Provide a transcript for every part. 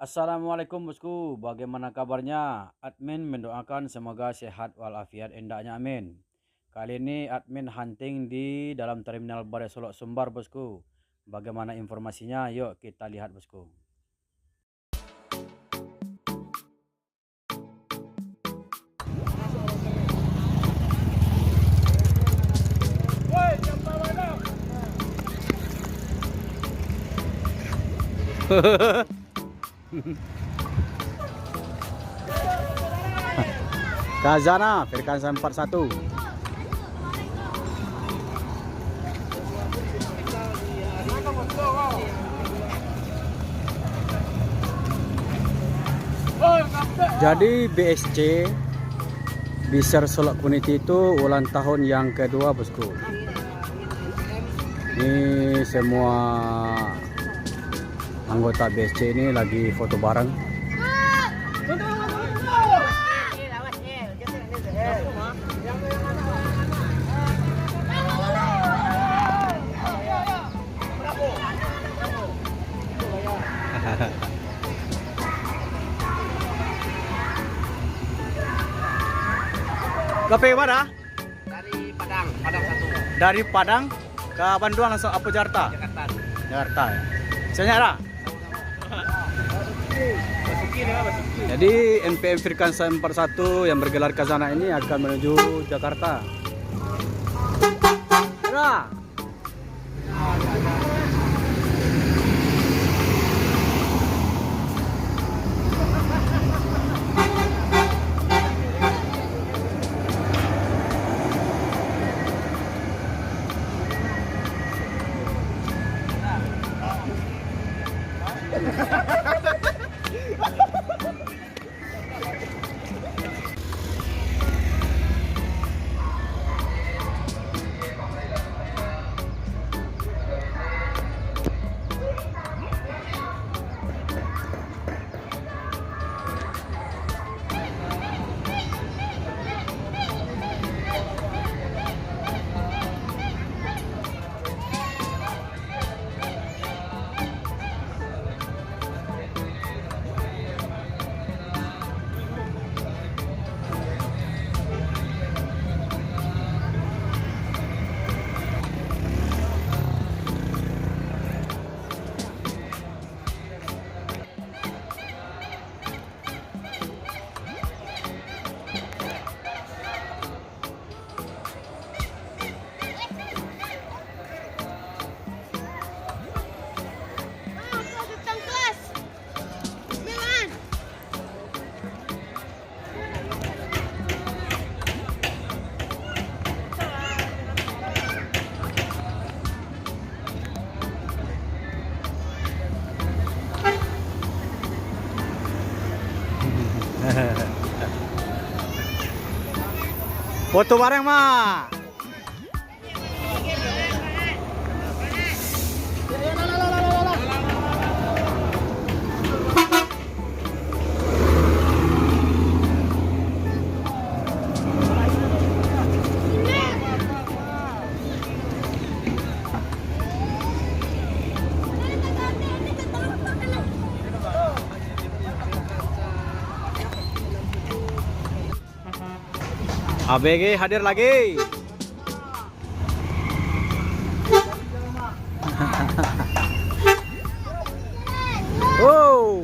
Assalamualaikum bosku, bagaimana kabarnya? Admin mendoakan semoga sehat walafiat endaknya amin. Kali ini admin hunting di dalam terminal Bare Solok Sumbar bosku. Bagaimana informasinya? Yuk kita lihat bosku. Kazana, Firkansa 41. Jadi BSC Biser Solok Community itu ulang tahun yang kedua bosku. Ini semua anggota BSC ini lagi foto bareng. Kape mana? Dari Padang, Padang satu. Dari Padang ke Bandung langsung apa Jakarta? Jakarta. Jakarta ya. Senyara. Basuki nih, Basuki. Jadi NPM Firkansa 41 yang bergelar Kazana ini akan menuju Jakarta. Nah. Foto bareng mah. ABG hadir lagi. Oh.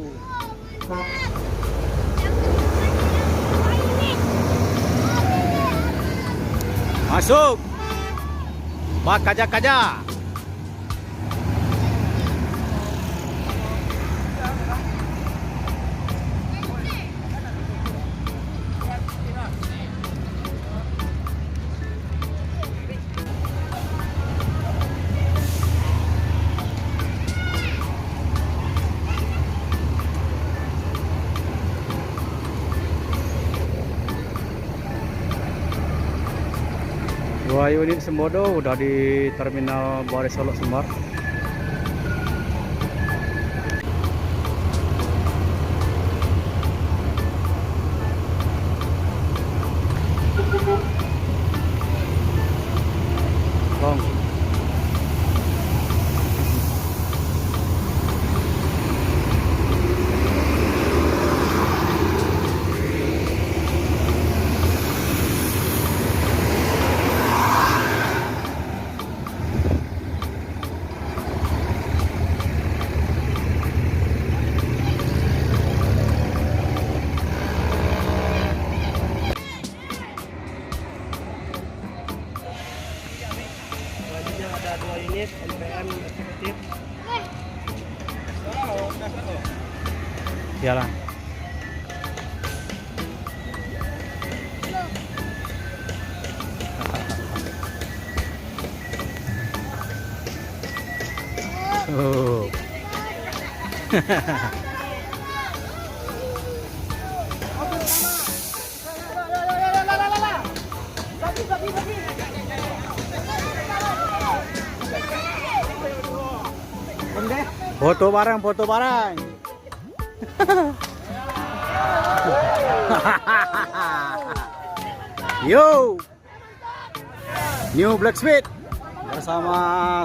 Masuk. Bak kaja-kaja. Dua unit Sembodo udah di terminal Bare Solok Sumbar. Bang. unit NPM eksekutif. Iyalah. Oh. Foto bareng, foto bareng. Yo, New Blacksmith bersama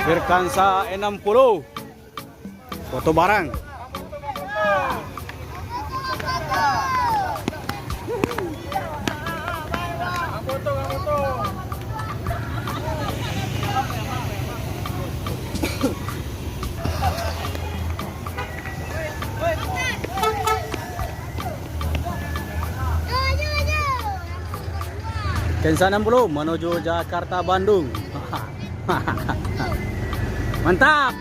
Firkansa 60. Foto bareng. Kensa 60 menuju Jakarta Bandung. Mantap.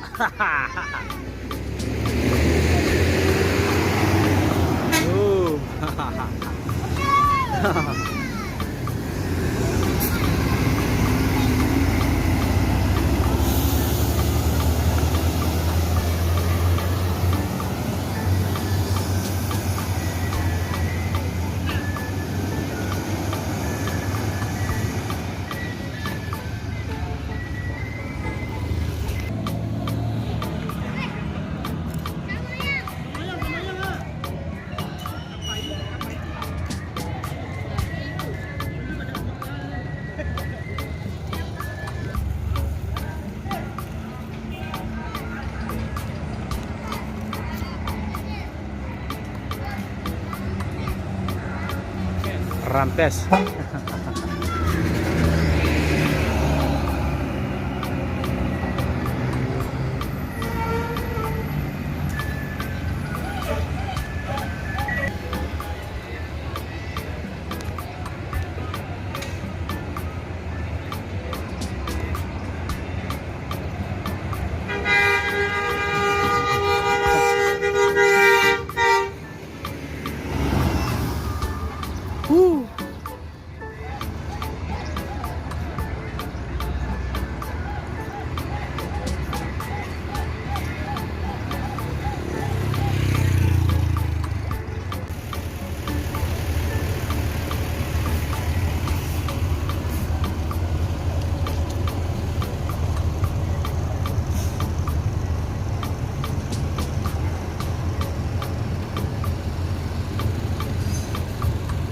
Rampes.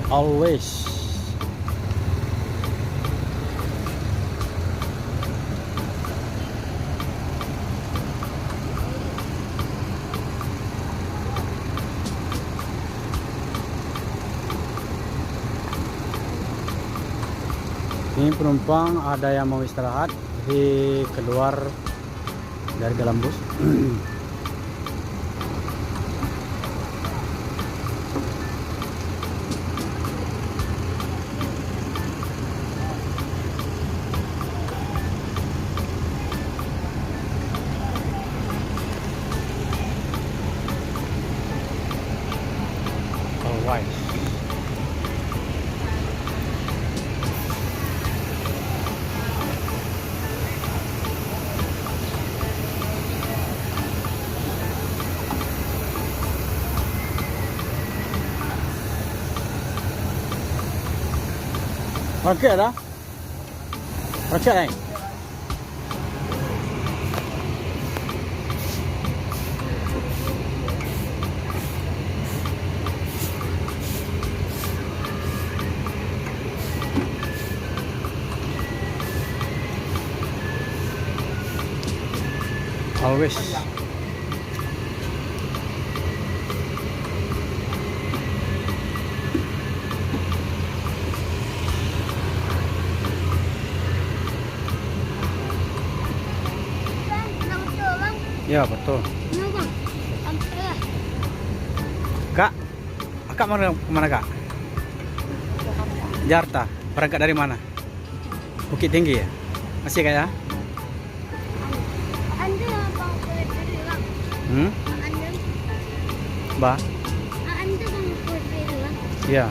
Always. Ini penumpang ada yang mau istirahat di keluar dari dalam bus. Always. Oke dah. Oke nih. Always. Ya betul. Kak, kakak mana kak? Jakarta. Berangkat dari mana? Bukit Tinggi ya? Masih kaya? Anda bang putri lang. Anda, Ba? anda bang putri lang. Ya.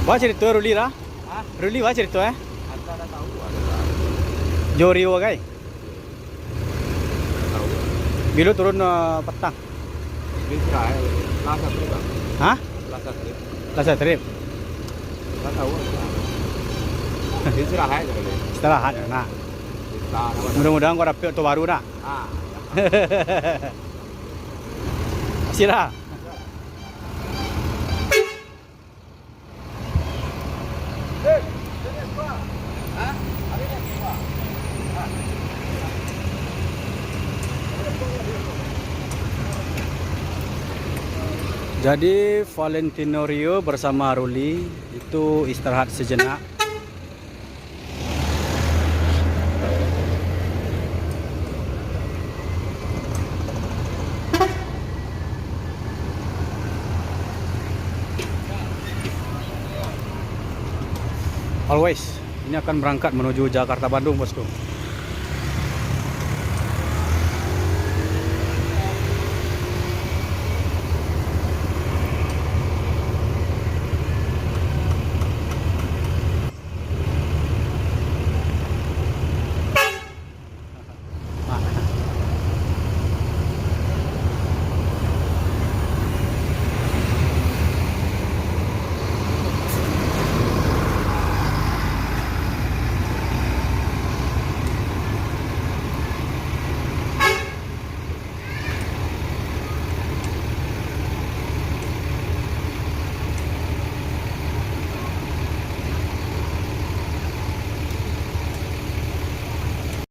Wah cerita Ruli lah. Ruli wah cerita Ada tahu. Jori wa kai. Bilo turun petang. Bisa ya. Lasa trip. Hah? Lasa trip. Lasa trip. Tak tahu. Istirahat aja kali. Istirahat nah. Istirahat. Mudah-mudahan kau dapat auto baru nak. Ah. Sila. Jadi Valentino Rio bersama Ruli itu istirahat sejenak. Always, ini akan berangkat menuju Jakarta Bandung, bosku.